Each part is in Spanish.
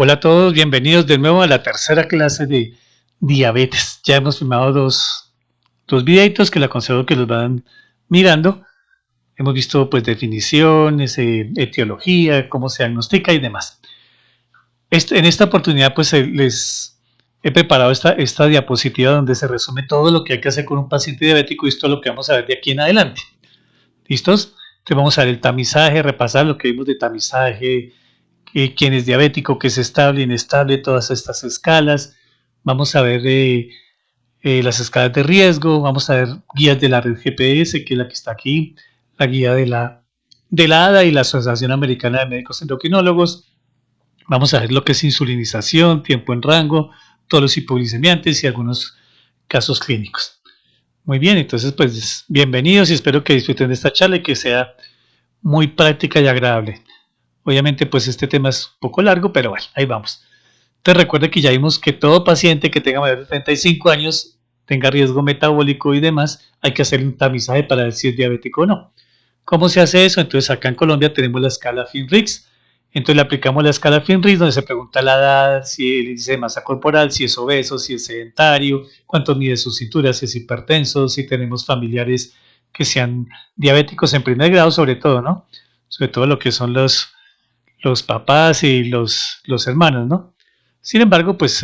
Hola a todos, bienvenidos de nuevo a la tercera clase de diabetes. Ya hemos filmado dos videitos que les aconsejo que los van mirando. Hemos visto pues definiciones, etiología, cómo se diagnostica y demás. En esta oportunidad pues les he preparado esta diapositiva donde se resume todo lo que hay que hacer con un paciente diabético y esto es lo que vamos a ver de aquí en adelante. ¿Listos? Entonces vamos a ver el tamizaje, repasar lo que vimos de tamizaje, quién es diabético, qué es estable, inestable, todas estas escalas. Vamos a ver las escalas de riesgo, vamos a ver guías de la red GPS, que es la que está aquí, la guía de la ADA y la Asociación Americana de Médicos Endocrinólogos. Vamos a ver lo que es insulinización, tiempo en rango, todos los hipoglicemiantes y algunos casos clínicos. Muy bien, entonces pues bienvenidos y espero que disfruten de esta charla y que sea muy práctica y agradable. Obviamente pues este tema es un poco largo, pero bueno, ahí vamos. Entonces recuerde que ya vimos que todo paciente que tenga mayor de 35 años, tenga riesgo metabólico y demás, hay que hacer un tamizaje para ver si es diabético o no. ¿Cómo se hace eso? Entonces acá en Colombia tenemos la escala FINRIX. Entonces le aplicamos la escala FINRIX donde se pregunta la edad, si el índice de masa corporal, si es obeso, si es sedentario, cuánto mide su cintura, si es hipertenso, si tenemos familiares que sean diabéticos en primer grado, sobre todo, ¿no? Sobre todo lo que son los papás y los hermanos, ¿no? Sin embargo, pues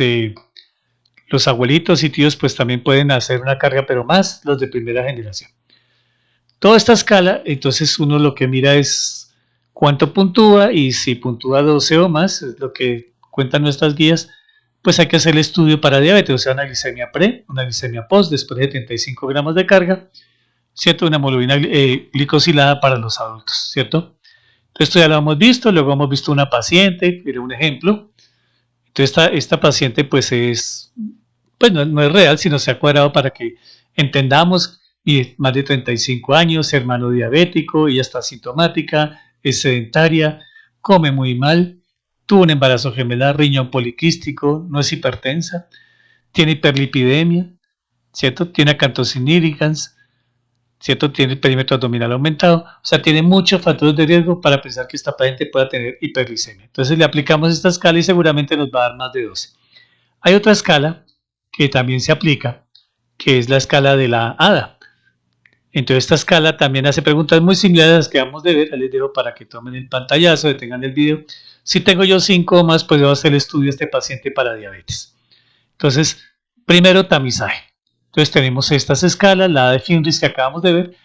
los abuelitos y tíos pues también pueden hacer una carga, pero más los de primera generación. Toda esta escala, entonces uno lo que mira es cuánto puntúa y si puntúa 12 o más, es lo que cuentan nuestras guías, pues hay que hacer el estudio para diabetes, o sea, una glicemia pre, una glicemia post, después de 75 gramos de carga, ¿cierto? Una hemoglobina glicosilada para los adultos, ¿cierto? Entonces esto ya lo hemos visto, luego hemos visto una paciente, mire un ejemplo. Entonces esta paciente pues pues no es real, sino se ha cuadrado para que entendamos, y más de 35 años, hermano diabético, ella está asintomática, es sedentaria, come muy mal, tuvo un embarazo gemelar, riñón poliquístico, no es hipertensa, tiene hiperlipidemia, ¿cierto? Tiene acanthosin nigricans, ¿cierto? Tiene el perímetro abdominal aumentado, o sea, tiene muchos factores de riesgo para pensar que esta paciente pueda tener hiperglicemia. Entonces le aplicamos esta escala y seguramente nos va a dar más de 12. Hay otra escala que también se aplica, que es la escala de la ADA. Entonces esta escala también hace preguntas muy similares a las que vamos a ver. Les dejo para que tomen el pantallazo, detengan el video. Si tengo yo 5 o más, pues debo hacer el estudio a este paciente para diabetes. Entonces, primero tamizaje. Entonces tenemos estas escalas, la de FINRIX que acabamos de ver,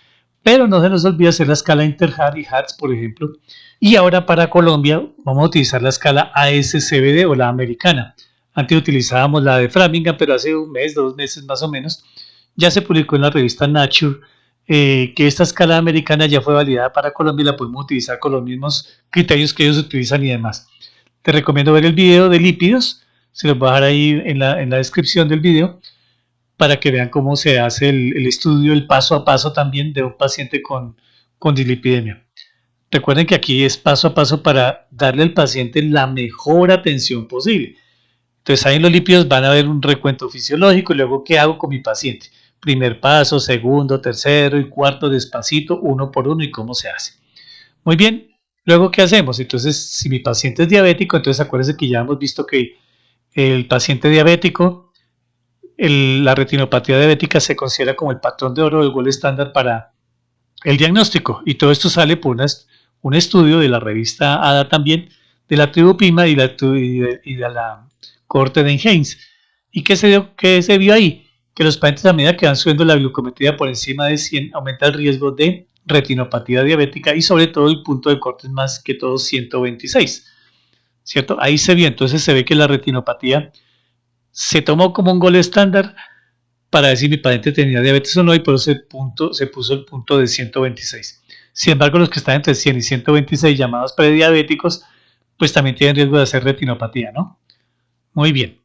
pero no se nos olvide hacer la escala Interhart y HARTS, por ejemplo. Y ahora para Colombia vamos a utilizar la escala ASCVD o la americana. Antes utilizábamos la de Framingham, pero hace un mes, 2 meses más o menos, ya se publicó en la revista Nature que esta escala americana ya fue validada para Colombia y la podemos utilizar con los mismos criterios que ellos utilizan y demás. Te recomiendo ver el video de lípidos, se los voy a dejar ahí en la descripción del video, para que vean cómo se hace el estudio, el paso a paso también de un paciente con dislipidemia. Recuerden que aquí es paso a paso para darle al paciente la mejor atención posible. Entonces ahí en los lípidos van a ver un recuento fisiológico y luego qué hago con mi paciente. Primer paso, segundo, tercero y cuarto despacito, uno por uno y cómo se hace. Muy bien, luego ¿qué hacemos? Entonces si mi paciente es diabético, entonces acuérdense que ya hemos visto que el paciente diabético, la retinopatía diabética se considera como el patrón de oro, el gold estándar para el diagnóstico. Y todo esto sale por un estudio de la revista ADA también, de la tribu PIMA y de la cohorte de Haynes. ¿Y qué se vio ahí? Que los pacientes a medida que van subiendo la glucometría por encima de 100 aumenta el riesgo de retinopatía diabética y sobre todo el punto de corte es más que todo 126, ¿cierto? Ahí se vio, entonces se ve que la retinopatía se tomó como un gol estándar para decir mi paciente tenía diabetes o no y por eso se puso el punto de 126. Sin embargo, los que están entre 100 y 126 llamados prediabéticos, pues también tienen riesgo de hacer retinopatía, ¿no? Muy bien.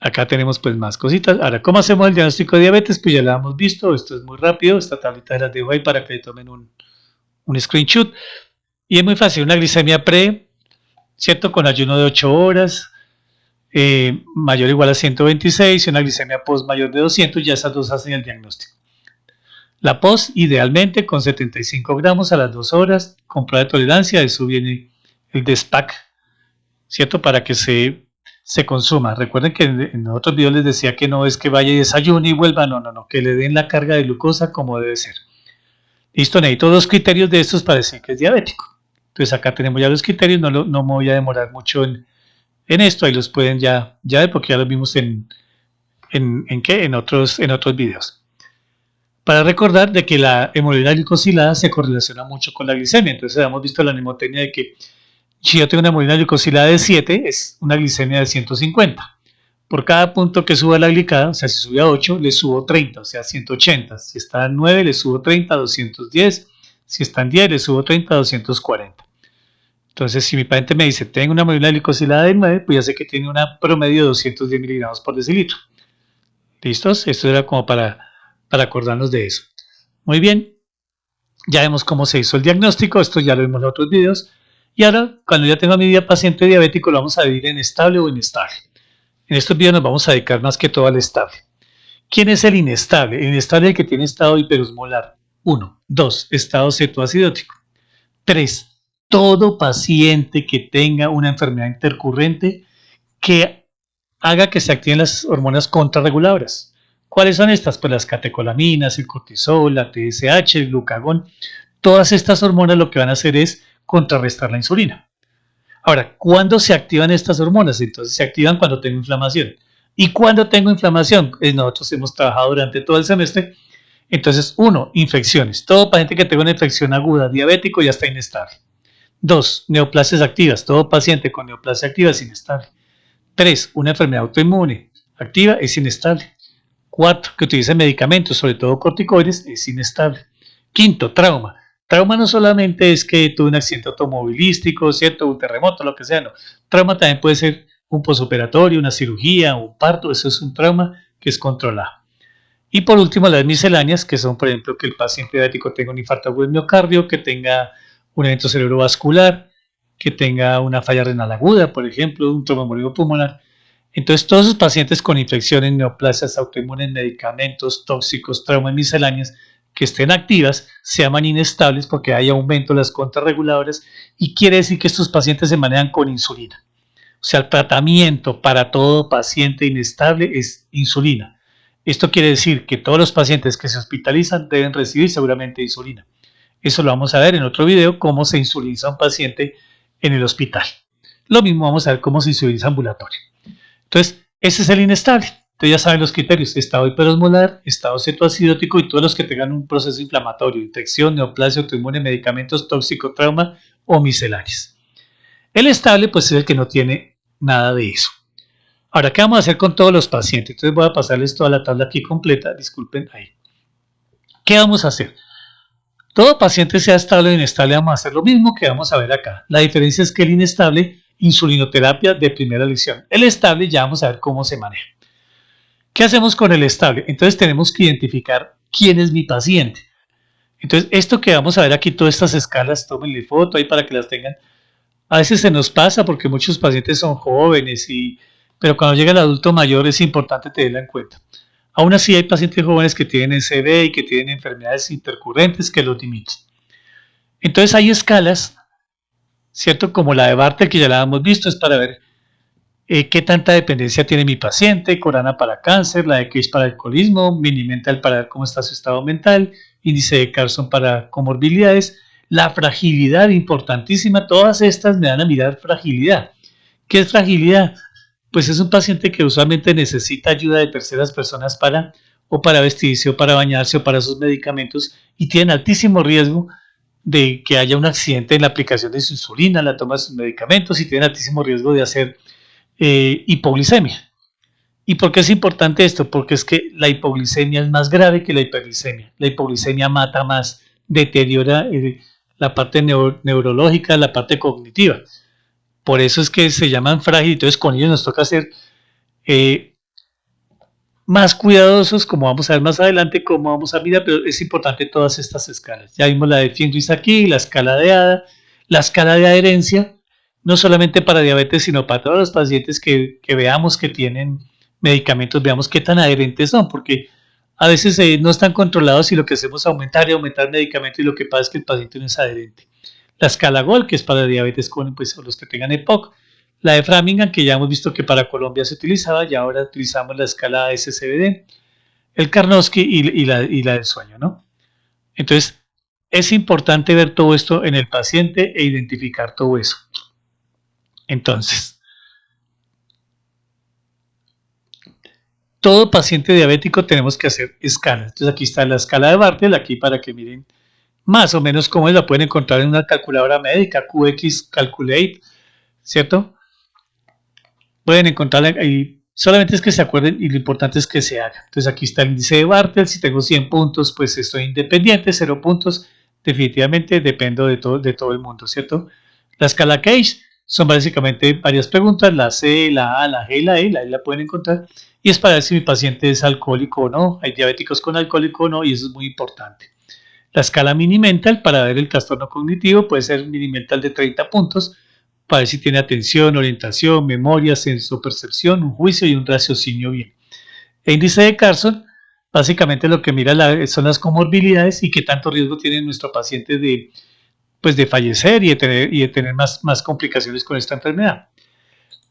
Acá tenemos pues más cositas. Ahora, ¿cómo hacemos el diagnóstico de diabetes? Pues ya lo hemos visto, esto es muy rápido, esta tablita las dejo ahí para que tomen un screenshot. Y es muy fácil, una glicemia pre, ¿cierto? Con ayuno de 8 horas, mayor o igual a 126, y una glicemia post mayor de 200, ya esas dos hacen el diagnóstico. La post, idealmente, con 75 gramos a las 2 horas, con prueba de tolerancia, eso viene el DESPAC, ¿cierto? Para que se consuma. Recuerden que en otros videos les decía que no es que vaya y desayune y vuelva, no, no, no, que le den la carga de glucosa como debe ser. Listo, necesito 2 criterios de estos para decir que es diabético. Entonces acá tenemos ya los criterios, no me voy a demorar mucho en esto, ahí los pueden ya ver porque ya los vimos en otros videos. Para recordar de que la hemoglobina glicosilada se correlaciona mucho con la glicemia, entonces hemos visto la mnemotecnia de que si yo tengo una hemoglobina glicosilada de 7, es una glicemia de 150. Por cada punto que suba la glicada, o sea, si sube a 8, le subo 30, o sea, 180. Si está en 9, le subo 30, 210. Si está en 10, le subo 30, 240. Entonces, si mi paciente me dice, tengo una hemoglobina glicosilada de 9, pues ya sé que tiene una promedio de 210 miligramos por decilitro. ¿Listos? Esto era como para acordarnos de eso. Muy bien, ya vemos cómo se hizo el diagnóstico, esto ya lo vimos en otros videos. Y ahora, cuando ya tengo a mi paciente diabético, lo vamos a dividir en estable o inestable. En estos videos nos vamos a dedicar más que todo al estable. ¿Quién es el inestable? El inestable es el que tiene estado hiperosmolar. 1. 2. Estado cetoacidótico. 3. Todo paciente que tenga una enfermedad intercurrente que haga que se activen las hormonas contrarreguladoras. ¿Cuáles son estas? Pues las catecolaminas, el cortisol, la TSH, el glucagón. Todas estas hormonas lo que van a hacer es contrarrestar la insulina. Ahora, ¿cuándo se activan estas hormonas? Entonces se activan cuando tengo inflamación. ¿Y cuándo tengo inflamación? Nosotros hemos trabajado durante todo el semestre. Entonces, 1. Infecciones. Todo paciente que tenga una infección aguda diabético ya está inestable. 2. Neoplasias activas. Todo paciente con neoplasia activa es inestable. 3. Una enfermedad autoinmune activa es inestable. 4. Que utilice medicamentos, sobre todo corticoides, es inestable. 5. Trauma. Trauma no solamente es que tuve un accidente automovilístico, ¿cierto? Un terremoto, lo que sea, no. Trauma también puede ser un posoperatorio, una cirugía, un parto, eso es un trauma que es controlado. Y por último, las misceláneas, que son, por ejemplo, que el paciente diabético tenga un infarto agudo del miocardio, que tenga un evento cerebrovascular, que tenga una falla renal aguda, por ejemplo, un tromboembolismo pulmonar. Entonces, todos esos pacientes con infecciones, neoplasias autoinmunes, medicamentos, tóxicos, traumas misceláneas, que estén activas, se llaman inestables porque hay aumento de las contrarreguladoras y quiere decir que estos pacientes se manejan con insulina. O sea, el tratamiento para todo paciente inestable es insulina. Esto quiere decir que todos los pacientes que se hospitalizan deben recibir seguramente insulina. Eso lo vamos a ver en otro video, cómo se insuliniza un paciente en el hospital. Lo mismo vamos a ver cómo se insuliniza ambulatorio. Entonces, ese es el inestable. Entonces ya saben los criterios: estado hiperosmolar, estado cetoacidótico y todos los que tengan un proceso inflamatorio, infección, neoplasia autoinmune, medicamentos, tóxico, trauma o misceláneas. El estable pues es el que no tiene nada de eso. Ahora, ¿qué vamos a hacer con todos los pacientes? Entonces voy a pasarles toda la tabla aquí completa, disculpen ahí. ¿Qué vamos a hacer? Todo paciente, sea estable o inestable, vamos a hacer lo mismo que vamos a ver acá. La diferencia es que el inestable, insulinoterapia de primera elección. El estable ya vamos a ver cómo se maneja. ¿Qué hacemos con el estable? Entonces tenemos que identificar quién es mi paciente. Entonces esto que vamos a ver aquí, todas estas escalas, tómenle foto ahí para que las tengan. A veces se nos pasa porque muchos pacientes son jóvenes, pero cuando llega el adulto mayor es importante tenerla en cuenta. Aún así hay pacientes jóvenes que tienen SB y que tienen enfermedades intercurrentes que los limitan. Entonces hay escalas, ¿cierto? Como la de Bartel, que ya la hemos visto, es para ver qué tanta dependencia tiene mi paciente, Corana para cáncer, la de Case para alcoholismo, Mini-Mental para ver cómo está su estado mental, índice de Carson para comorbilidades, la fragilidad importantísima. Todas estas me dan a mirar fragilidad. ¿Qué es fragilidad? Pues es un paciente que usualmente necesita ayuda de terceras personas para vestirse o para bañarse o para sus medicamentos y tiene altísimo riesgo de que haya un accidente en la aplicación de su insulina, la toma de sus medicamentos, y tiene altísimo riesgo de hacer hipoglicemia. ¿Y por qué es importante esto? Porque es que la hipoglicemia es más grave que la hiperglicemia. La hipoglicemia mata más, deteriora la parte neurológica, la parte cognitiva. Por eso es que se llaman frágiles. Entonces con ellos nos toca ser más cuidadosos, como vamos a ver más adelante, cómo vamos a mirar, pero es importante todas estas escalas. Ya vimos la de Fenris aquí, la escala de ADA, la escala de adherencia, no solamente para diabetes, sino para todos los pacientes que veamos que tienen medicamentos, veamos qué tan adherentes son, porque a veces no están controlados y lo que hacemos es aumentar y aumentar el medicamento y lo que pasa es que el paciente no es adherente. La escala GOL, que es para diabetes con pues, los que tengan EPOC, La de Framingham, que ya hemos visto que para Colombia se utilizaba, y ahora utilizamos la escala SCBD, el Karnofsky y la del sueño, ¿no? Entonces, es importante ver todo esto en el paciente e identificar todo eso. Entonces, todo paciente diabético tenemos que hacer escalas. Entonces, aquí está la escala de Bartel, aquí para que miren más o menos cómo la pueden encontrar en una calculadora médica, QX Calculate, ¿cierto? Pueden encontrarla ahí, solamente es que se acuerden y lo importante es que se haga. Entonces aquí está el índice de Bartel, si tengo 100 puntos, pues estoy independiente, 0 puntos, definitivamente dependo de todo el mundo, ¿cierto? La escala Cage son básicamente varias preguntas, la C, la A, la G y la E, la E la pueden encontrar, y es para ver si mi paciente es alcohólico o no, hay diabéticos con alcohólico o no, y eso es muy importante. La escala Mini-Mental para ver el trastorno cognitivo puede ser Mini-Mental de 30 puntos, para ver si tiene atención, orientación, memoria, sensopercepción, un juicio y un raciocinio bien. El índice de Carson, básicamente lo que mira son las comorbilidades y qué tanto riesgo tiene nuestro paciente de fallecer y de tener más complicaciones con esta enfermedad.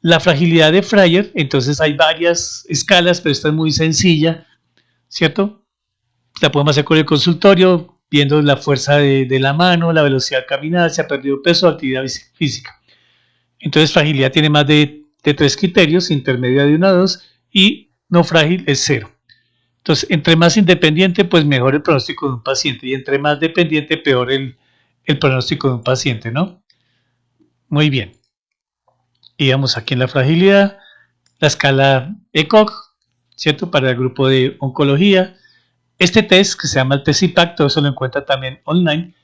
La fragilidad de Fryer, entonces hay varias escalas, pero esta es muy sencilla, ¿cierto? La podemos hacer con el consultorio, viendo la fuerza de la mano, la velocidad de caminar, si ha perdido peso, actividad física. Entonces, fragilidad tiene más de 3 criterios, intermedia de 1 a 2 y no frágil es 0. Entonces, entre más independiente, pues mejor el pronóstico de un paciente y entre más dependiente, peor el pronóstico de un paciente, ¿no? Muy bien. Y vamos aquí en la fragilidad, la escala ECOG, ¿cierto? Para el grupo de oncología. Este test, que se llama el test IPAC, todo eso lo encuentra también online,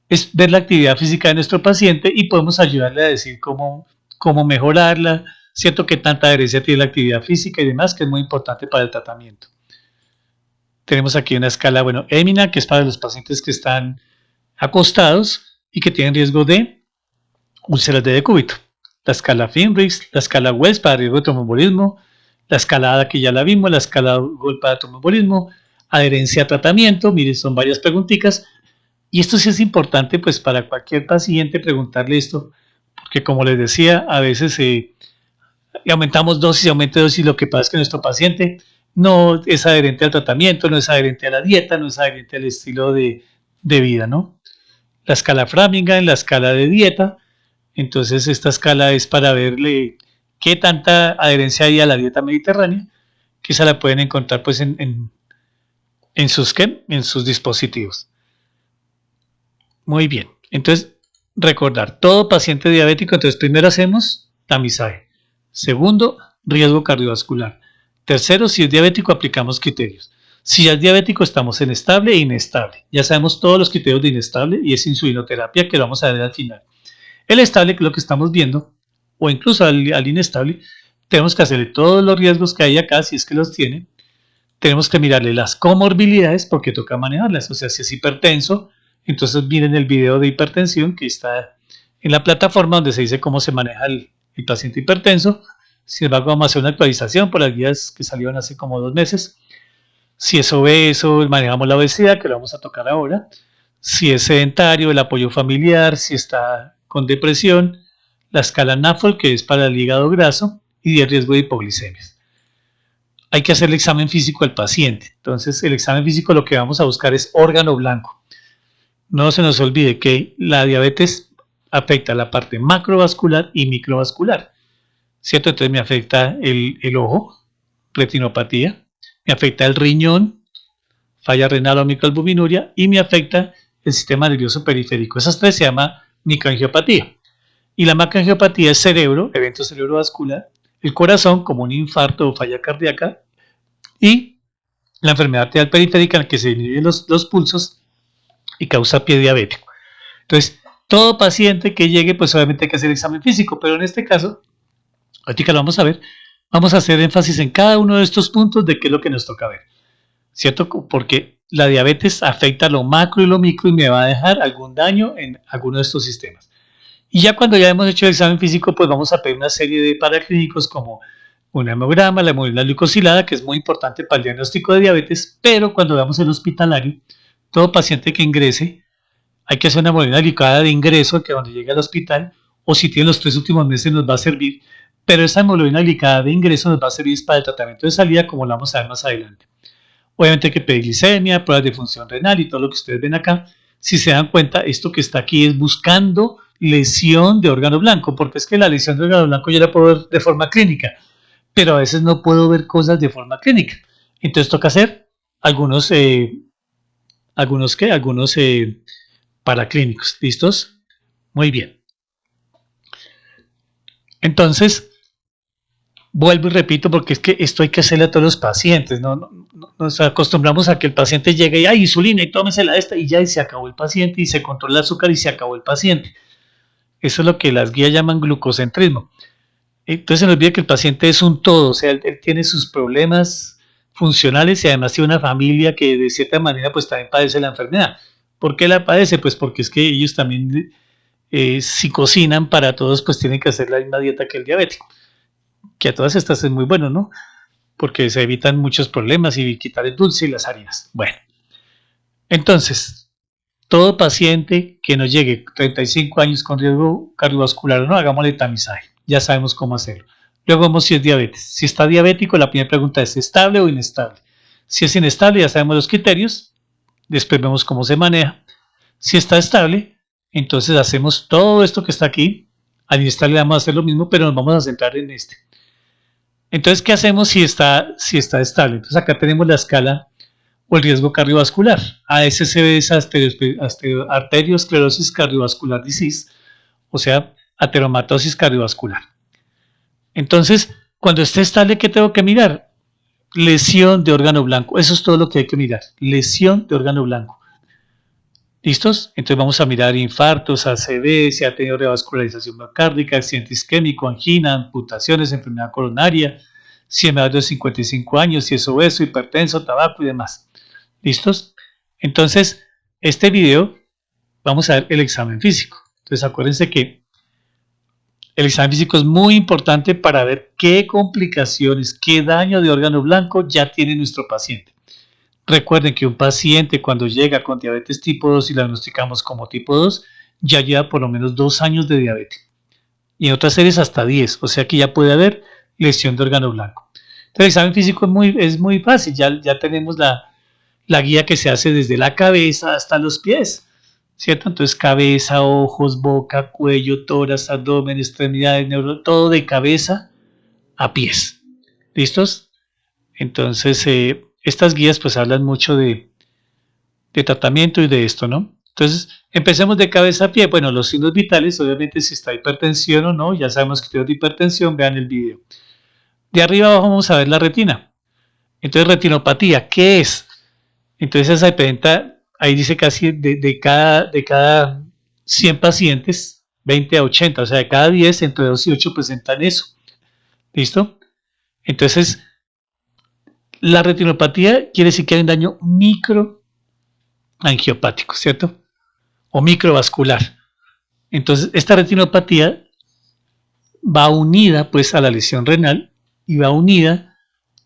es ver la actividad física de nuestro paciente y podemos ayudarle a decir cómo mejorarla, ¿cierto? Qué tanta adherencia tiene la actividad física y demás, que es muy importante para el tratamiento. Tenemos aquí una escala, bueno, EMINA, que es para los pacientes que están acostados y que tienen riesgo de úlceras de decúbito. La escala FINRIX, la escala Wells para riesgo de tromboembolismo, la escala ADA que ya la vimos, la escala GOL para tromboembolismo, adherencia a tratamiento, miren, son varias preguntitas. Y esto sí es importante, pues para cualquier paciente preguntarle esto, porque como les decía, a veces aumentamos dosis, aumenta dosis, lo que pasa es que nuestro paciente no es adherente al tratamiento, no es adherente a la dieta, no es adherente al estilo de vida, ¿no? La escala Framingham, la escala de dieta, entonces esta escala es para verle qué tanta adherencia hay a la dieta mediterránea, que esa la pueden encontrar pues en sus dispositivos. Muy bien, entonces recordar, todo paciente diabético, entonces primero hacemos tamizaje, segundo, riesgo cardiovascular, tercero, si es diabético aplicamos criterios, si ya es diabético estamos en estable e inestable, ya sabemos todos los criterios de inestable y es insulinoterapia que lo vamos a ver al final. El estable, que es lo que estamos viendo, o incluso al inestable, tenemos que hacerle todos los riesgos que hay acá, si es que los tiene, tenemos que mirarle las comorbilidades porque toca manejarlas, o sea, si es hipertenso, entonces miren el video de hipertensión que está en la plataforma donde se dice cómo se maneja el paciente hipertenso. Sin embargo, vamos a hacer una actualización por las guías que salieron hace como 2 meses. Si es obeso, manejamos la obesidad, que lo vamos a tocar ahora. Si es sedentario, el apoyo familiar, si está con depresión, la escala NAFLD, que es para el hígado graso, y el riesgo de hipoglicemia. Hay que hacer el examen físico al paciente. Entonces, el examen físico lo que vamos a buscar es órgano blanco. No se nos olvide que la diabetes afecta la parte macrovascular y microvascular, ¿cierto? Entonces me afecta el ojo, retinopatía, me afecta el riñón, falla renal o microalbuminuria, y me afecta el sistema nervioso periférico. Esas 3 se llama microangiopatía. Y la macroangiopatía es cerebro, evento cerebrovascular, el corazón como un infarto o falla cardíaca, y la enfermedad arterial periférica en la que se disminuyen los pulsos y causa pie diabético. Entonces, todo paciente que llegue, pues obviamente hay que hacer el examen físico, pero en este caso, ahorita lo vamos a ver, vamos a hacer énfasis en cada uno de estos puntos de qué es lo que nos toca ver, ¿cierto? Porque la diabetes afecta lo macro y lo micro y me va a dejar algún daño en alguno de estos sistemas. Y ya cuando ya hemos hecho el examen físico, pues vamos a pedir una serie de paraclínicos como un hemograma, la hemoglobina glucosilada, que es muy importante para el diagnóstico de diabetes, pero cuando veamos el hospitalario, todo paciente que ingrese, hay que hacer una hemoglobina glicada de ingreso, que cuando llegue al hospital, o si tiene los 3 últimos meses nos va a servir, pero esa hemoglobina glicada de ingreso nos va a servir para el tratamiento de salida, como lo vamos a ver más adelante. Obviamente hay que pedir glicemia, pruebas de función renal y todo lo que ustedes ven acá. Si se dan cuenta, esto que está aquí es buscando lesión de órgano blanco, porque es que la lesión de órgano blanco yo la puedo ver de forma clínica, pero a veces no puedo ver cosas de forma clínica. Entonces toca hacer algunos, algunos paraclínicos. ¿Listos? Muy bien. Entonces, vuelvo y repito, porque es que esto hay que hacerle a todos los pacientes, ¿no? Nos acostumbramos a que el paciente llegue y hay insulina y tómesela esta y ya y se acabó el paciente y se controla el azúcar y se acabó el paciente. Eso es lo que las guías llaman glucocentrismo. Entonces se nos olvida que el paciente es un todo, o sea, él tiene sus problemas funcionales y además tiene una familia que de cierta manera pues también padece la enfermedad. ¿Por qué la padece? Pues porque es que ellos también si cocinan para todos pues tienen que hacer la misma dieta que el diabético, que a todas estas es muy bueno, ¿no? Porque se evitan muchos problemas y quitar el dulce y las harinas. Bueno, entonces, todo paciente que nos llegue 35 años con riesgo cardiovascular o no, hagámosle tamizaje. Ya sabemos cómo hacerlo. Luego vemos si es diabetes. Si está diabético, la primera pregunta es ¿estable o inestable? Si es inestable, ya sabemos los criterios. Después vemos cómo se maneja. Si está estable, entonces hacemos todo esto que está aquí. Al inestable vamos a hacer lo mismo, pero nos vamos a centrar en este. Entonces, ¿qué hacemos si está estable? Entonces acá tenemos la escala o el riesgo cardiovascular. ASCD es arteriosclerosis cardiovascular disease, o sea, ateromatosis cardiovascular. Entonces, cuando esté estable, ¿qué tengo que mirar? Lesión de órgano blanco. Eso es todo lo que hay que mirar. Lesión de órgano blanco. ¿Listos? Entonces vamos a mirar infartos, ACV, si ha tenido revascularización miocárdica, accidente isquémico, angina, amputaciones, enfermedad coronaria, si es mayor de 55 años, si es obeso, hipertenso, tabaco y demás. ¿Listos? Entonces, este video vamos a ver el examen físico. Entonces acuérdense que el examen físico es muy importante para ver qué complicaciones, qué daño de órgano blanco ya tiene nuestro paciente. Recuerden que un paciente cuando llega con diabetes tipo 2 y la diagnosticamos como tipo 2, ya lleva por lo menos 2 años de diabetes. Y en otras series hasta 10, o sea que ya puede haber lesión de órgano blanco. Entonces el examen físico es muy fácil, ya tenemos la guía que se hace desde la cabeza hasta los pies, ¿cierto? Entonces cabeza, ojos, boca, cuello, tórax, abdomen, extremidades, neuro, todo de cabeza a pies. ¿Listos? Entonces estas guías pues hablan mucho de tratamiento y de esto, ¿no? Entonces empecemos de cabeza a pie. Bueno, los signos vitales, obviamente si está hipertensión o no, ya sabemos que tiene hipertensión, vean el video. De arriba abajo vamos a ver la retina. Entonces retinopatía, ¿qué es? Entonces esa presenta, ahí dice casi de cada 100 pacientes, 20 a 80, o sea, de cada 10, entre 2 y 8 presentan eso. ¿Listo? Entonces, la retinopatía quiere decir que hay un daño microangiopático, ¿cierto? O microvascular. Entonces, esta retinopatía va unida pues a la lesión renal y va unida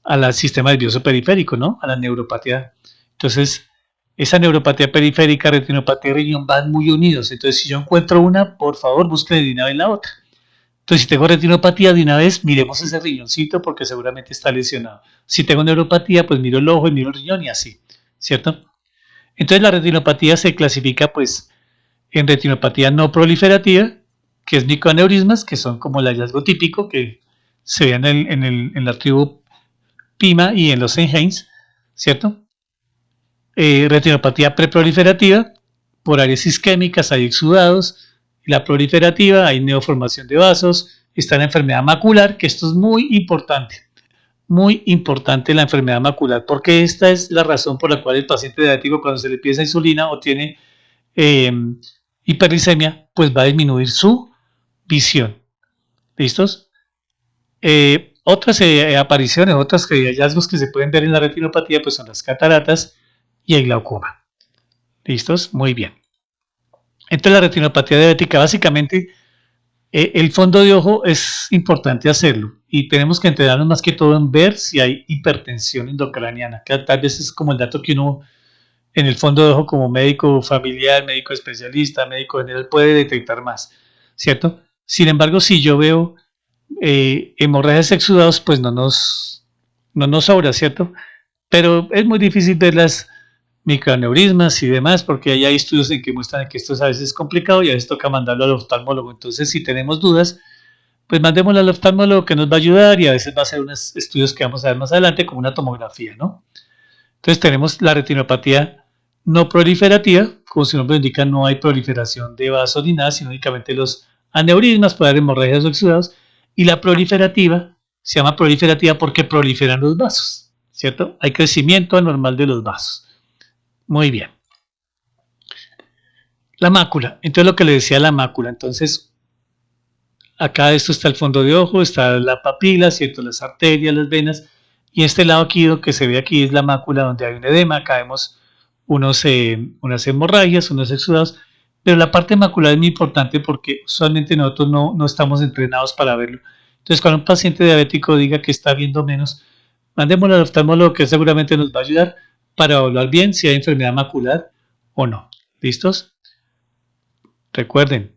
al sistema nervioso periférico, ¿no? A la neuropatía. Entonces, esa neuropatía periférica, retinopatía y riñón van muy unidos. Entonces, si yo encuentro una, por favor, busque de una vez la otra. Entonces, si tengo retinopatía, de una vez miremos ese riñoncito porque seguramente está lesionado. Si tengo neuropatía, pues miro el ojo y miro el riñón y así, ¿cierto? Entonces, la retinopatía se clasifica pues en retinopatía no proliferativa, que es microaneurismas, que son como el hallazgo típico que se ve en la tribu Pima y en los Enhance, ¿cierto? Retinopatía preproliferativa, por áreas isquémicas hay exudados, la proliferativa hay neoformación de vasos, está la enfermedad macular, que esto es muy importante la enfermedad macular, porque esta es la razón por la cual el paciente diabético cuando se le pide insulina o tiene hiperglicemia, pues va a disminuir su visión. ¿Listos? Otras apariciones, otros hallazgos que se pueden ver en la retinopatía, pues son las cataratas y el glaucoma. ¿Listos? Muy bien. Entonces la retinopatía diabética, básicamente, el fondo de ojo es importante hacerlo y tenemos que entrenarnos más que todo en ver si hay hipertensión endocraniana, que tal vez es como el dato que uno en el fondo de ojo como médico familiar, médico especialista, médico general puede detectar más, ¿cierto? Sin embargo, si yo veo hemorragias exudados, pues no nos sobra, ¿cierto? Pero es muy difícil ver las microaneurismas y demás, porque hay estudios en que muestran que esto a veces es complicado y a veces toca mandarlo al oftalmólogo. Entonces, si tenemos dudas, pues mandémoslo al oftalmólogo que nos va a ayudar y a veces va a ser unos estudios que vamos a ver más adelante, como una tomografía, ¿no? Entonces tenemos la retinopatía no proliferativa, como su nombre indica, no hay proliferación de vasos ni nada, sino únicamente los aneurismas, puede haber hemorragias o exudados, y la proliferativa se llama proliferativa porque proliferan los vasos, ¿cierto? Hay crecimiento anormal de los vasos. Muy bien. La mácula, entonces lo que le decía la mácula, entonces acá esto está el fondo de ojo, está la papila, ¿cierto? Las arterias, las venas, y este lado aquí, lo que se ve aquí es la mácula donde hay un edema, acá vemos unas hemorragias, unos exudados, pero la parte macular es muy importante porque usualmente nosotros no estamos entrenados para verlo. Entonces, cuando un paciente diabético diga que está viendo menos, mandémoslo al oftalmólogo que seguramente nos va a ayudar para evaluar bien si hay enfermedad macular o no. ¿Listos? Recuerden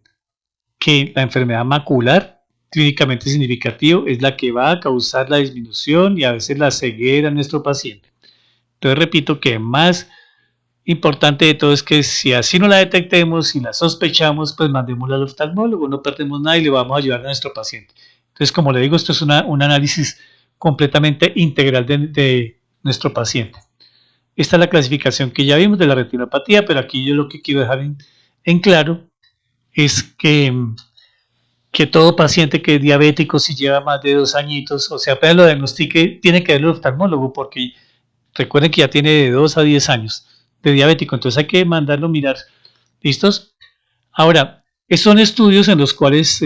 que la enfermedad macular clínicamente significativo es la que va a causar la disminución y a veces la ceguera en nuestro paciente. Entonces repito que más importante de todo es que si así no la detectemos, si la sospechamos, pues mandémosla al oftalmólogo, no perdemos nada y le vamos a ayudar a nuestro paciente. Entonces, como le digo, esto es un análisis completamente integral de nuestro paciente. Esta es la clasificación que ya vimos de la retinopatía, pero aquí yo lo que quiero dejar en claro es que todo paciente que es diabético, si lleva más de 2 añitos, o sea, apenas lo diagnostique, tiene que verlo al oftalmólogo, porque recuerden que ya tiene de 2 a 10 años de diabético, entonces hay que mandarlo a mirar. ¿Listos? Ahora, son estudios en los cuales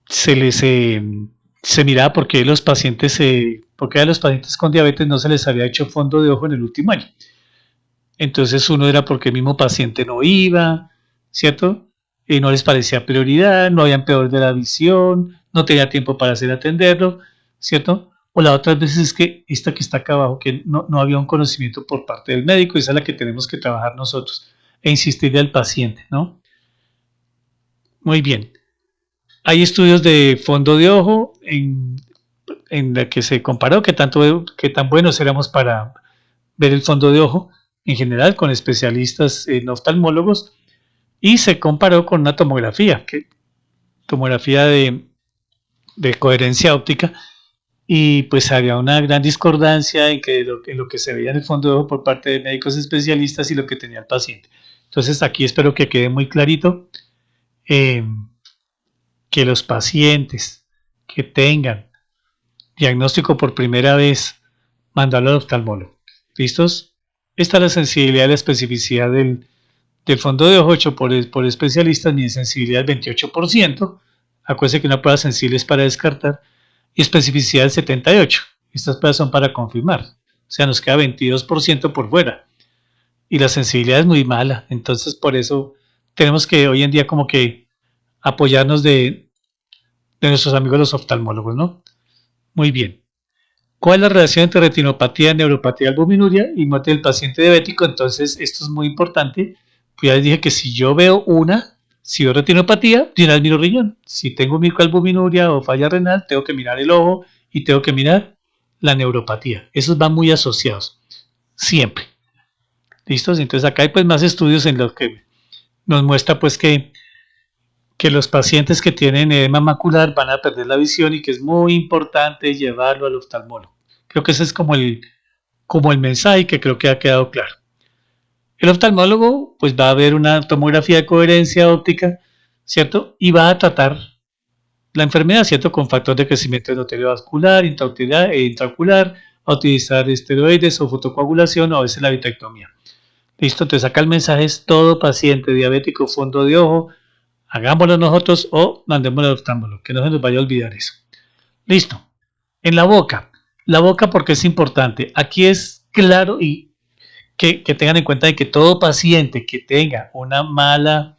se miraba por qué a los pacientes con diabetes no se les había hecho fondo de ojo en el último año. Entonces uno era porque el mismo paciente no iba, ¿cierto? Y no les parecía prioridad, no habían peor de la visión, no tenía tiempo para hacer atenderlo, ¿cierto? O la otra vez es que esta que está acá abajo, que no había un conocimiento por parte del médico, esa es la que tenemos que trabajar nosotros e insistirle al paciente, ¿no? Muy bien. Hay estudios de fondo de ojo en la que se comparó qué tan buenos éramos para ver el fondo de ojo en general con especialistas en oftalmólogos y se comparó con una tomografía de coherencia óptica y pues había una gran discordancia en lo que se veía en el fondo de ojo por parte de médicos especialistas y lo que tenía el paciente. Entonces aquí espero que quede muy clarito que los pacientes que tengan diagnóstico por primera vez, mandarlo al oftalmólogo. ¿Listos? Esta es la sensibilidad y la especificidad del fondo de ojo hecho por especialistas, mi sensibilidad es 28%, acuérdense que una prueba sensible es para descartar, y especificidad del 78%. Estas pruebas son para confirmar, o sea, nos queda 22% por fuera, y la sensibilidad es muy mala, entonces por eso tenemos que hoy en día como que apoyarnos de nuestros amigos los oftalmólogos, ¿no? Muy bien. ¿Cuál es la relación entre retinopatía, neuropatía, albuminuria y muerte del paciente diabético? Entonces, esto es muy importante. Pues ya les dije que si veo retinopatía, tiene el miro riñón. Si tengo microalbuminuria o falla renal, tengo que mirar el ojo y tengo que mirar la neuropatía. Esos van muy asociados, siempre. ¿Listos? Entonces acá hay pues más estudios en los que nos muestra pues que los pacientes que tienen edema macular van a perder la visión y que es muy importante llevarlo al oftalmólogo. Creo que ese es como el mensaje que creo que ha quedado claro. El oftalmólogo pues va a ver una tomografía de coherencia óptica, ¿cierto? Y va a tratar la enfermedad, ¿cierto? Con factor de crecimiento endotelio vascular, intraocular, a utilizar esteroides o fotocoagulación o a veces la vitrectomía. Listo, entonces acá el mensaje es todo paciente diabético, fondo de ojo, hagámoslo nosotros o mandémoslo al oftalmólogo, que no se nos vaya a olvidar eso. Listo. En la boca porque es importante. Aquí es claro y que tengan en cuenta de que todo paciente que tenga una mala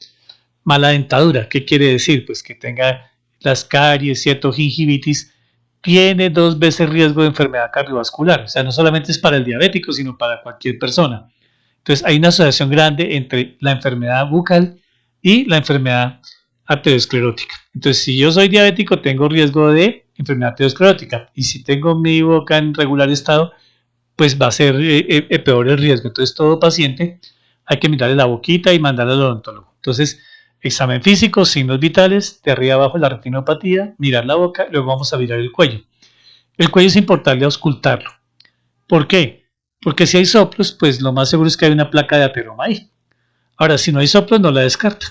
dentadura, ¿qué quiere decir? Pues que tenga las caries, cierto, gingivitis, tiene 2 veces riesgo de enfermedad cardiovascular. O sea, no solamente es para el diabético, sino para cualquier persona. Entonces, hay una asociación grande entre la enfermedad bucal y la enfermedad arteriosclerótica. Entonces, si yo soy diabético, tengo riesgo de enfermedad arteriosclerótica. Y si tengo mi boca en regular estado, pues va a ser peor el riesgo. Entonces, todo paciente hay que mirarle la boquita y mandarlo al odontólogo. Entonces, examen físico, signos vitales, de arriba abajo la retinopatía, mirar la boca, luego vamos a mirar el cuello. El cuello es importante auscultarlo. ¿Por qué? Porque si hay soplos, pues lo más seguro es que hay una placa de ateroma ahí. Ahora, si no hay soplos, no la descarta,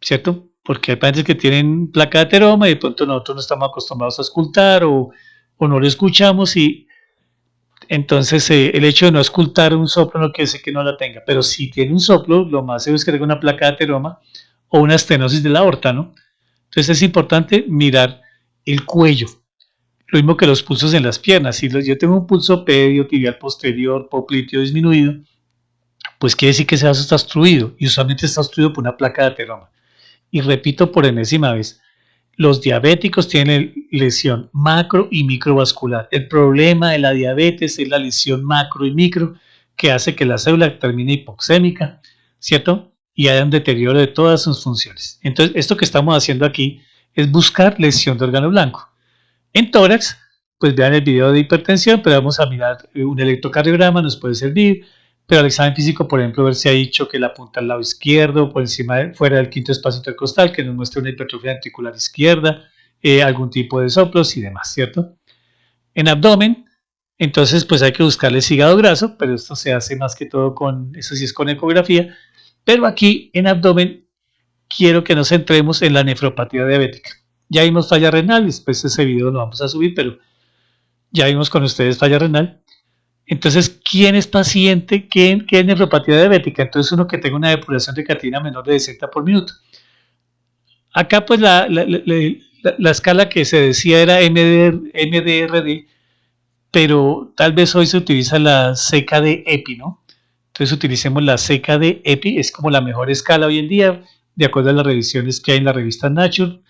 ¿cierto? Porque hay pacientes que tienen placa de ateroma y de pronto nosotros no estamos acostumbrados a auscultar o no lo escuchamos y entonces el hecho de no auscultar un soplo no quiere decir que no la tenga, pero si tiene un soplo, lo más seguro es que tenga una placa de ateroma o una estenosis de la aorta, ¿no? Entonces es importante mirar el cuello, lo mismo que los pulsos en las piernas. Si yo tengo un pulso pedio, tibial posterior, popliteo disminuido, pues quiere decir que ese vaso está obstruido y usualmente está obstruido por una placa de ateroma. Y repito por enésima vez, los diabéticos tienen lesión macro y microvascular. El problema de la diabetes es la lesión macro y micro que hace que la célula termine hipoxémica, ¿cierto? Y haya un deterioro de todas sus funciones. Entonces, esto que estamos haciendo aquí es buscar lesión de órgano blanco. En tórax, pues vean el video de hipertensión, pero vamos a mirar un electrocardiograma, nos puede servir, pero al examen físico, por ejemplo, ver si hay choque en la punta al lado izquierdo, por encima, fuera del quinto espacio intercostal, que nos muestre una hipertrofia ventricular izquierda, algún tipo de soplos y demás, ¿cierto? En abdomen, entonces, pues hay que buscarle hígado graso, pero esto se hace más que todo con, eso sí es con ecografía, pero aquí en abdomen quiero que nos centremos en la nefropatía diabética. Ya vimos falla renal, después ese video lo vamos a subir, pero ya vimos con ustedes falla renal. Entonces, ¿quién es paciente? ¿Qué es nefropatía diabética? Entonces, uno que tenga una depuración de creatinina menor de 60 por minuto. Acá, pues, la escala que se decía era MDRD, pero tal vez hoy se utiliza la CKD-EPI, ¿no? Entonces, utilicemos la CKD-EPI, es como la mejor escala hoy en día, de acuerdo a las revisiones que hay en la revista Nature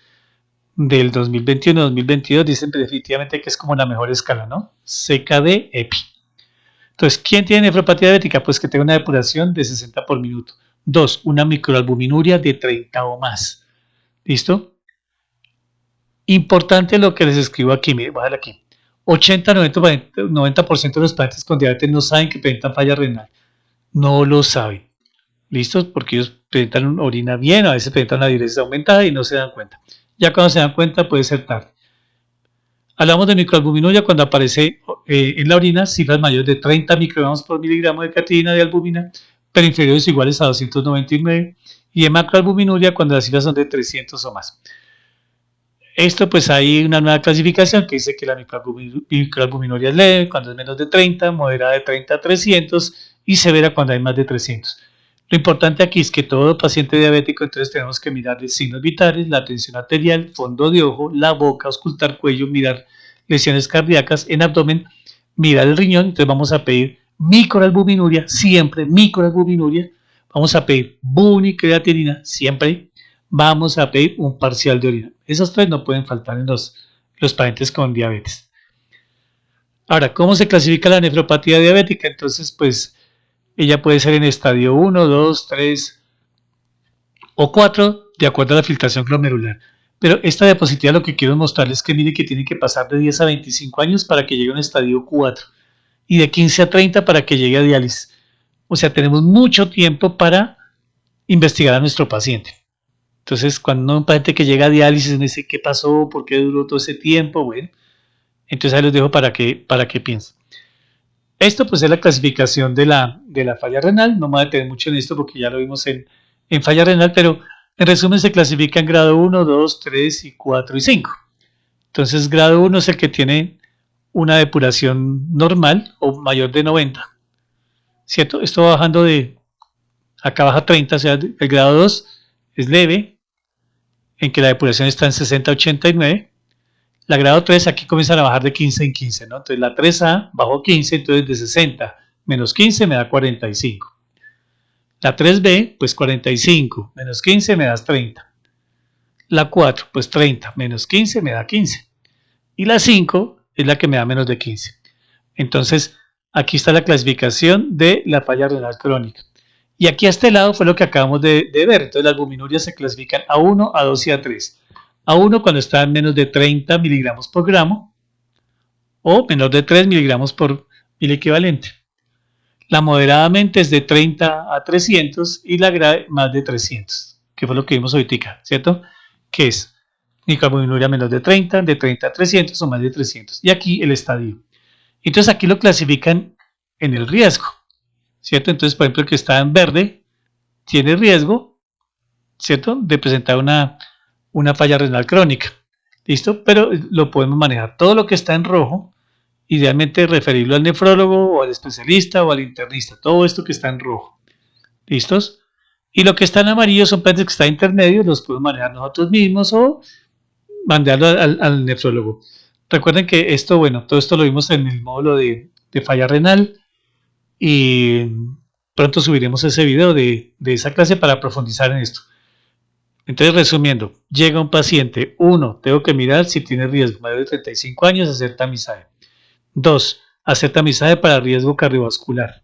del 2021-2022, dicen definitivamente que es como la mejor escala, ¿no? CKD-EPI. Entonces, ¿quién tiene nefropatía diabética? Pues que tenga una depuración de 60 por minuto. 2. Una microalbuminuria de 30 o más. ¿Listo? Importante lo que les escribo aquí, miren, bájale aquí. 80-90% de los pacientes con diabetes no saben que presentan falla renal. No lo saben. ¿Listo? Porque ellos presentan orina bien, a veces presentan una diuresis aumentada y no se dan cuenta. Ya cuando se dan cuenta puede ser tarde. Hablamos de microalbuminuria cuando aparece en la orina cifras mayores de 30 microgramos por miligramo de creatinina de albúmina, pero inferiores o iguales a 299, y de macroalbuminuria cuando las cifras son de 300 o más. Esto pues hay una nueva clasificación que dice que la microalbuminuria es leve cuando es menos de 30, moderada de 30 a 300 y severa cuando hay más de 300. Lo importante aquí es que todo paciente diabético, entonces tenemos que mirar signos vitales, la tensión arterial, fondo de ojo, la boca, auscultar cuello, mirar lesiones cardíacas en abdomen, mirar el riñón. Entonces vamos a pedir microalbuminuria, siempre microalbuminuria, vamos a pedir bunicreatinina, siempre, vamos a pedir un parcial de orina. Esos tres no pueden faltar en los pacientes con diabetes. Ahora, ¿cómo se clasifica la nefropatía diabética? Entonces, pues, ella puede ser en estadio 1, 2, 3 o 4, de acuerdo a la filtración glomerular. Pero esta diapositiva lo que quiero mostrarles es que mire que tiene que pasar de 10 a 25 años para que llegue a un estadio 4 y de 15 a 30 para que llegue a diálisis. O sea, tenemos mucho tiempo para investigar a nuestro paciente. Entonces, cuando un paciente que llega a diálisis me dice qué pasó, por qué duró todo ese tiempo, bueno, entonces ahí los dejo para que piensen. Esto pues es la clasificación de la falla renal. No me voy a detener mucho en esto porque ya lo vimos en falla renal, pero en resumen se clasifica en grado 1, 2, 3 y 4 y 5. Entonces grado 1 es el que tiene una depuración normal o mayor de 90, ¿cierto? Esto va bajando de, acá baja 30, o sea, el grado 2 es leve, en que la depuración está en 60-89. La grado 3 aquí comienzan a bajar de 15 en 15, ¿no? Entonces la 3A bajó 15, entonces de 60 menos 15 me da 45. La 3B, pues 45 menos 15 me da 30. La 4, pues 30 menos 15 me da 15. Y la 5 es la que me da menos de 15. Entonces, aquí está la clasificación de la falla renal crónica. Y aquí a este lado fue lo que acabamos de ver. Entonces las albuminurias se clasifican a 1, a 2 y a 3. A 1 cuando está en menos de 30 miligramos por gramo o menos de 3 miligramos por mil equivalente. La moderadamente es de 30 a 300 y la grave más de 300, que fue lo que vimos ahorita, ¿cierto? Que es nicoalbuminuria menos de 30 a 300 o más de 300. Y aquí el estadio. Entonces aquí lo clasifican en el riesgo, ¿cierto? Entonces, por ejemplo, el que está en verde tiene riesgo, ¿cierto? De presentar una falla renal crónica, ¿listo? Pero lo podemos manejar. Todo lo que está en rojo, idealmente referirlo al nefrólogo o al especialista o al internista, todo esto que está en rojo, ¿listos? Y lo que está en amarillo son pacientes que están intermedios, los podemos manejar nosotros mismos o mandarlo al nefrólogo. Recuerden que esto, bueno, todo esto lo vimos en el módulo de falla renal y pronto subiremos ese video de esa clase para profundizar en esto. Entonces, resumiendo, llega un paciente, 1, tengo que mirar si tiene riesgo, mayor de 35 años, hacer tamizaje. 2, hacer tamizaje para riesgo cardiovascular.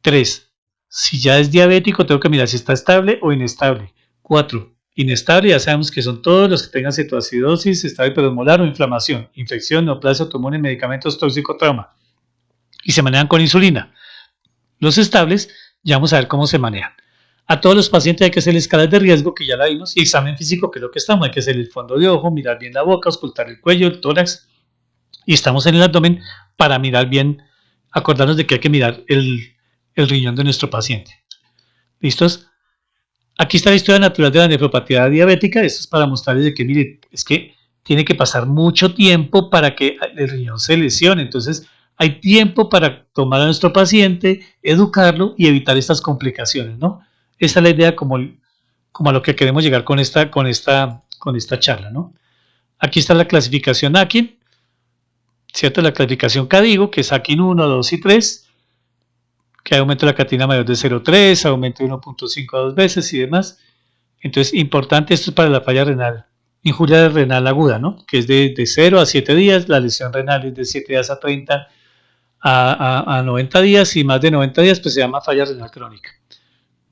3, si ya es diabético, tengo que mirar si está estable o inestable. 4, inestable, ya sabemos que son todos los que tengan cetoacidosis, estado hiperosmolar o inflamación, infección, neoplasia autoinmune, medicamentos tóxicos, trauma. Y se manejan con insulina. Los estables, ya vamos a ver cómo se manejan. A todos los pacientes hay que hacer escalas de riesgo, que ya la vimos, y examen físico, que es lo que estamos. Hay que hacer el fondo de ojo, mirar bien la boca, auscultar el cuello, el tórax, y estamos en el abdomen para mirar bien, acordarnos de que hay que mirar el riñón de nuestro paciente. ¿Listos? Aquí está la historia natural de la nefropatía diabética. Esto es para mostrarles de que, mire, es que tiene que pasar mucho tiempo para que el riñón se lesione. Entonces, hay tiempo para tomar a nuestro paciente, educarlo y evitar estas complicaciones, ¿no? Esa es la idea como a lo que queremos llegar con esta charla, ¿no? Aquí está la clasificación Akin, ¿cierto? La clasificación KDIGO, que es Akin 1, 2 y 3, que hay aumento de la creatinina mayor de 0,3, aumento de 1,5 a 2 veces y demás. Entonces, importante, esto es para la falla renal, injuria renal aguda, ¿no? Que es de 0 a 7 días, la lesión renal es de 7 días a 30 a 90 días y más de 90 días, pues se llama falla renal crónica.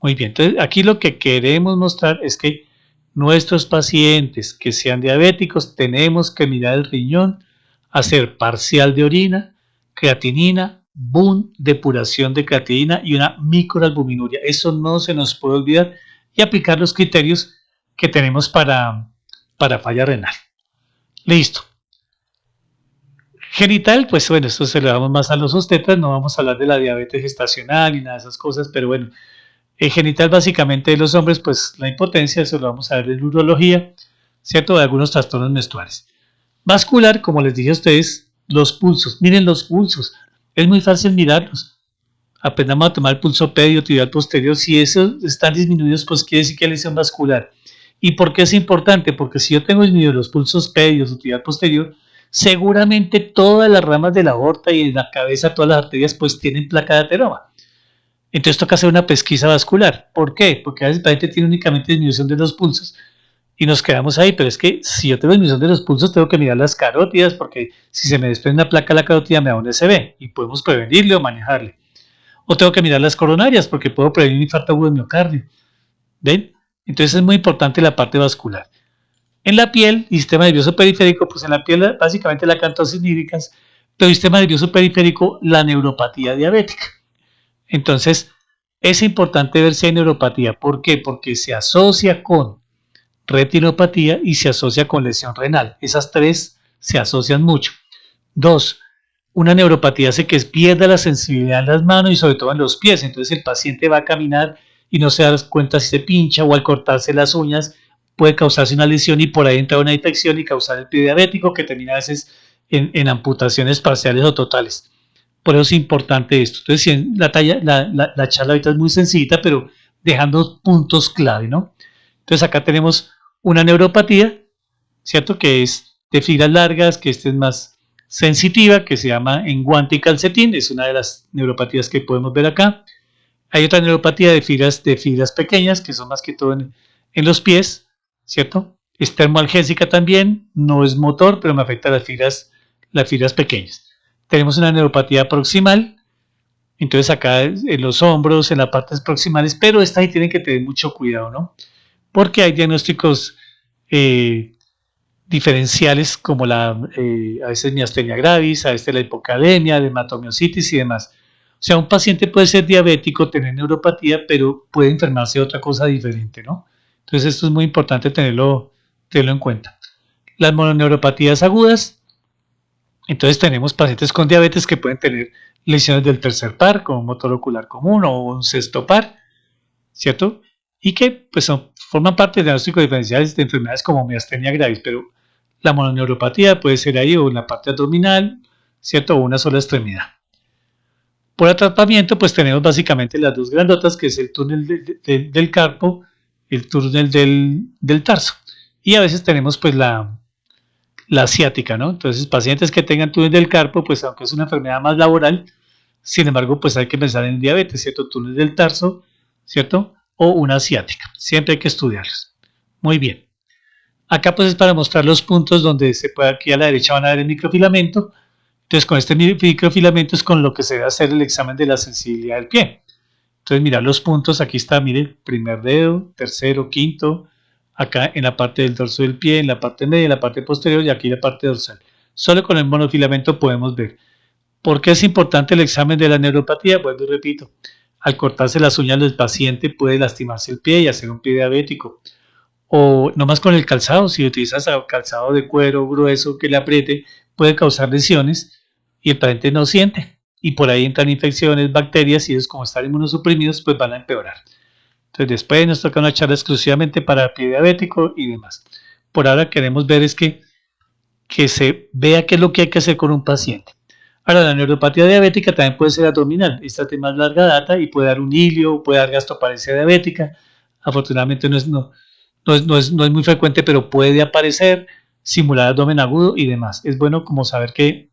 Muy bien, entonces aquí lo que queremos mostrar es que nuestros pacientes que sean diabéticos tenemos que mirar el riñón, hacer parcial de orina, creatinina, BUN, depuración de creatinina y una microalbuminuria. Eso no se nos puede olvidar y aplicar los criterios que tenemos para falla renal. Listo. Genital, pues bueno, esto se lo damos más a los obstetras, no vamos a hablar de la diabetes gestacional y nada de esas cosas, pero bueno, genital básicamente de los hombres, pues la impotencia, eso lo vamos a ver en urología, ¿cierto? De algunos trastornos menstruales. Vascular, como les dije a ustedes, los pulsos, miren los pulsos, es muy fácil mirarlos. Aprendamos a tomar el pulso pedio, tibial posterior, si esos están disminuidos, pues quiere decir que hay lesión vascular. ¿Y por qué es importante? Porque si yo tengo disminuidos los pulsos pedios o tibial posterior, seguramente todas las ramas de la aorta y en la cabeza, todas las arterias, pues tienen placa de ateroma. Entonces toca hacer una pesquisa vascular. ¿Por qué? Porque a veces el paciente tiene únicamente disminución de los pulsos y nos quedamos ahí, pero es que si yo tengo disminución de los pulsos tengo que mirar las carótidas porque si se me desprende una placa de la carótida me da un SB y podemos prevenirle o manejarle. O tengo que mirar las coronarias porque puedo prevenir un infarto agudo de miocardio. ¿Ven? Entonces es muy importante la parte vascular. En la piel y sistema nervioso periférico, pues en la piel básicamente la acantosis nígricas, pero el sistema nervioso periférico la neuropatía diabética. Entonces, es importante ver si hay neuropatía. ¿Por qué? Porque se asocia con retinopatía y se asocia con lesión renal. Esas tres se asocian mucho. 2. Una neuropatía hace que pierda la sensibilidad en las manos y sobre todo en los pies. Entonces el paciente va a caminar y no se da cuenta si se pincha o al cortarse las uñas puede causarse una lesión y por ahí entra una infección y causar el pie diabético que termina a veces en amputaciones parciales o totales. Por eso es importante esto. Entonces, la charla ahorita es muy sencillita, pero dejando puntos clave, ¿no? Entonces, acá tenemos una neuropatía, ¿cierto? Que es de fibras largas, que esta es más sensitiva, que se llama enguante y calcetín, es una de las neuropatías que podemos ver acá. Hay otra neuropatía de fibras pequeñas, que son más que todo en los pies, ¿cierto? Es termoalgésica también, no es motor, pero me afecta las fibras pequeñas. Tenemos una neuropatía proximal, Entonces acá en los hombros, en las partes proximales, pero esta sí tienen que tener mucho cuidado, ¿no? Porque hay diagnósticos eh, diferenciales como a veces miastenia gravis, a veces la hipocalemia, la hematomiositis y demás. O sea, un paciente puede ser diabético, tener neuropatía, pero puede enfermarse de otra cosa diferente, ¿no? Entonces esto es muy importante tenerlo en cuenta. Las mononeuropatías agudas, entonces tenemos pacientes con diabetes que pueden tener lesiones del tercer par, como un motor ocular común o un sexto par, ¿cierto? Y que pues forman parte de diagnósticos diferenciales de enfermedades como miastenia gravis, pero la mononeuropatía puede ser ahí o en la parte abdominal, ¿cierto? O una sola extremidad. Por tratamiento, pues tenemos básicamente las dos grandotas, que es el túnel del carpo, el túnel del tarso. Y a veces tenemos pues la asiática, ¿no? Entonces, pacientes que tengan túnel del carpo, pues aunque es una enfermedad más laboral, sin embargo, pues hay que pensar en diabetes, ¿cierto? Túnel del tarso, ¿cierto? O una asiática. Siempre hay que estudiarlos. Muy bien. Acá pues es para mostrar los puntos donde se puede, aquí a la derecha van a ver el microfilamento. Entonces con este microfilamento es con lo que se debe hacer el examen de la sensibilidad del pie. Entonces mirar los puntos, aquí está, mire, primer dedo, tercero, quinto, acá en la parte del dorso del pie, en la parte media, en la parte posterior y aquí en la parte dorsal. Solo con el monofilamento podemos ver. ¿Por qué es importante el examen de la neuropatía? Vuelvo y repito, al cortarse las uñas del paciente puede lastimarse el pie y hacer un pie diabético. O nomás con el calzado, si utilizas calzado de cuero grueso que le apriete, puede causar lesiones y el paciente no siente. Y por ahí entran infecciones, bacterias y ellos como están inmunosuprimidos, pues van a empeorar. Entonces después nos toca una charla exclusivamente para pie diabético y demás. Por ahora queremos ver es que se vea qué es lo que hay que hacer con un paciente. Ahora, la neuropatía diabética también puede ser abdominal. Esta es de más larga data y puede dar un hilio, puede dar gastroparesia diabética. Afortunadamente no es muy frecuente, pero puede aparecer, simular abdomen agudo y demás. Es bueno como saber que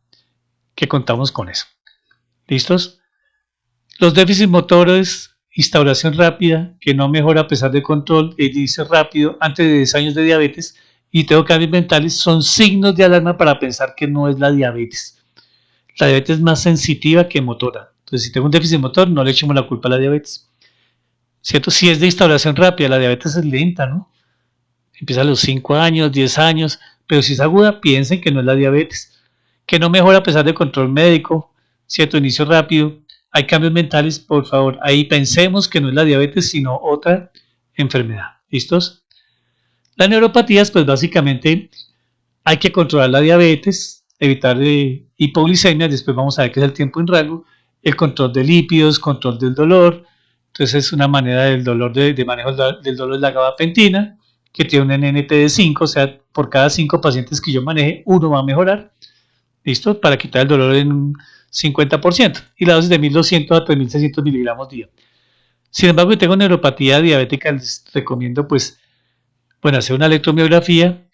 contamos con eso. ¿Listos? Los déficits motores, instauración rápida, que no mejora a pesar de control, inicio rápido, antes de 10 años de diabetes, y tengo cambios mentales, son signos de alarma para pensar que no es la diabetes. La diabetes es más sensitiva que motora. Entonces, si tengo un déficit motor, no le echemos la culpa a la diabetes. ¿Cierto? Si es de instauración rápida, la diabetes es lenta, ¿no? Empieza a los 5 años, 10 años, pero si es aguda, piensen que no es la diabetes, que no mejora a pesar de control médico, cierto inicio rápido, hay cambios mentales, por favor, ahí pensemos que no es la diabetes, sino otra enfermedad. ¿Listos? Las neuropatías, pues básicamente hay que controlar la diabetes, evitar hipoglicemia, después vamos a ver qué es el tiempo en rango, el control de lípidos, control del dolor, entonces es una manera del dolor de manejo del dolor de la gabapentina, que tiene un NNT de 5, o sea, por cada 5 pacientes que yo maneje, uno va a mejorar, ¿listo? Para quitar el dolor en un 50%, y la dosis de 1200 a 3600 miligramos día. Sin embargo, si tengo neuropatía diabética, les recomiendo, pues, bueno, hacer una electromiografía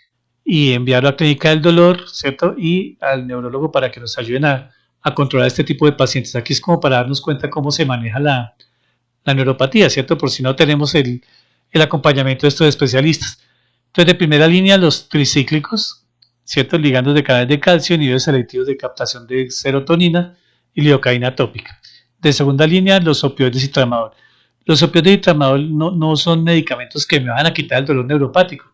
y enviarlo a clínica del dolor, ¿cierto? Y al neurólogo para que nos ayuden a controlar este tipo de pacientes. Aquí es como para darnos cuenta cómo se maneja la neuropatía, ¿cierto? Por si no tenemos el acompañamiento de estos especialistas. Entonces, de primera línea, los tricíclicos, ¿cierto? Ligandos de canales de calcio, inhibidores selectivos de captación de serotonina y lidocaína tópica. De segunda línea, los opioides y tramadol. Los opioides y tramadol no son medicamentos que me van a quitar el dolor neuropático,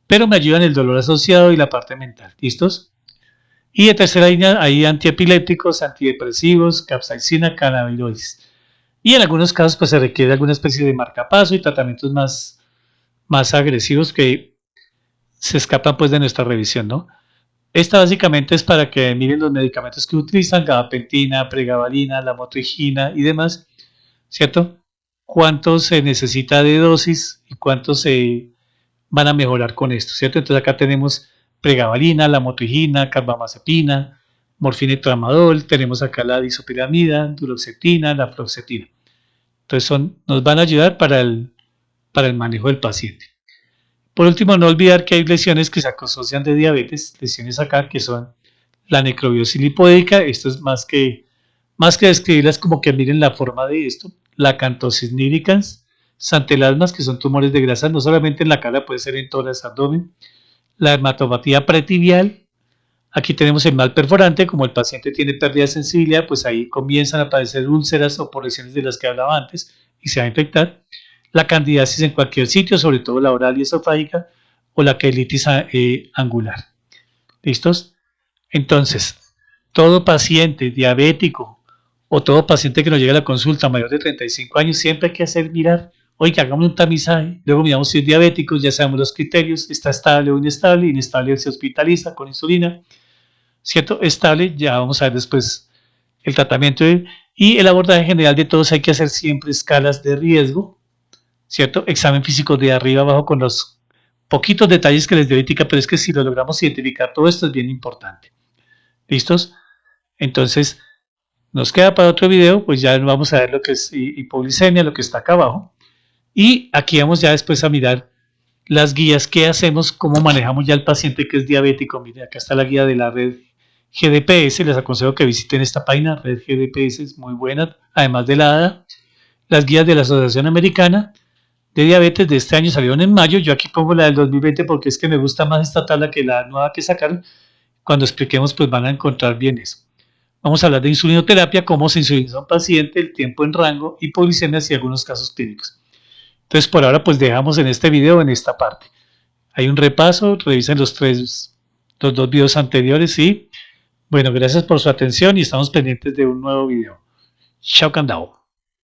pero me ayudan el dolor asociado y la parte mental. ¿Listos? Y de tercera línea hay antiepilépticos, antidepresivos, capsaicina, cannabinoides. Y en algunos casos pues se requiere alguna especie de marcapaso y tratamientos más agresivos que se escapan pues de nuestra revisión, ¿no? Esta básicamente es para que miren los medicamentos que utilizan, gabapentina, pregabalina, lamotrigina y demás, ¿cierto? Cuánto se necesita de dosis y cuánto se van a mejorar con esto, ¿cierto? Entonces acá tenemos pregabalina, lamotrigina, carbamazepina, morfina y tramadol, tenemos acá la disopiramida, duloxetina, la fluoxetina. Entonces nos van a ayudar para el manejo del paciente. Por último, no olvidar que hay lesiones que se asocian de diabetes, lesiones acá que son la necrobiosis lipódica, esto es más que describirlas como que miren la forma de esto, la cantosis nigricans, santelasmas, que son tumores de grasa, no solamente en la cara, puede ser en tórax, abdomen, la dermatopatía pretibial, Aquí tenemos el mal perforante, como el paciente tiene pérdida de sensibilidad, pues ahí comienzan a aparecer úlceras o porlesiones de las que hablaba antes y se va a infectar. La candidiasis en cualquier sitio, sobre todo la oral y esofágica, o la quelitis angular. ¿Listos? Entonces, todo paciente diabético o todo paciente que nos llegue a la consulta mayor de 35 años, siempre hay que hacer mirar, oiga, hagamos un tamizaje, luego miramos si es diabético, ya sabemos los criterios, está estable o inestable, inestable se hospitaliza con insulina, ¿cierto? Estable, ya vamos a ver después el tratamiento y el abordaje general de todos. Hay que hacer siempre escalas de riesgo, ¿cierto? Examen físico de arriba abajo con los poquitos detalles que les dio ética, pero es que si lo logramos identificar todo esto es bien importante. ¿Listos? Entonces, nos queda para otro video, pues ya vamos a ver lo que es hipoglicemia, lo que está acá abajo. Y aquí vamos ya después a mirar las guías, qué hacemos, cómo manejamos ya el paciente que es diabético. Miren, acá está la guía de la red GDPS, les aconsejo que visiten esta página, red GDPS es muy buena, además de la ADA. Las guías de la Asociación Americana de Diabetes de este año salieron en mayo, yo aquí pongo la del 2020 porque es que me gusta más esta tabla que la nueva que sacaron. Cuando expliquemos pues van a encontrar bien eso. Vamos a hablar de insulinoterapia, cómo se insuliniza a un paciente, el tiempo en rango, hipoglicemias y algunos casos clínicos. Entonces por ahora pues dejamos en este video, en esta parte. Hay un repaso, revisen los dos videos anteriores y bueno, gracias por su atención y estamos pendientes de un nuevo video. Chao, candao.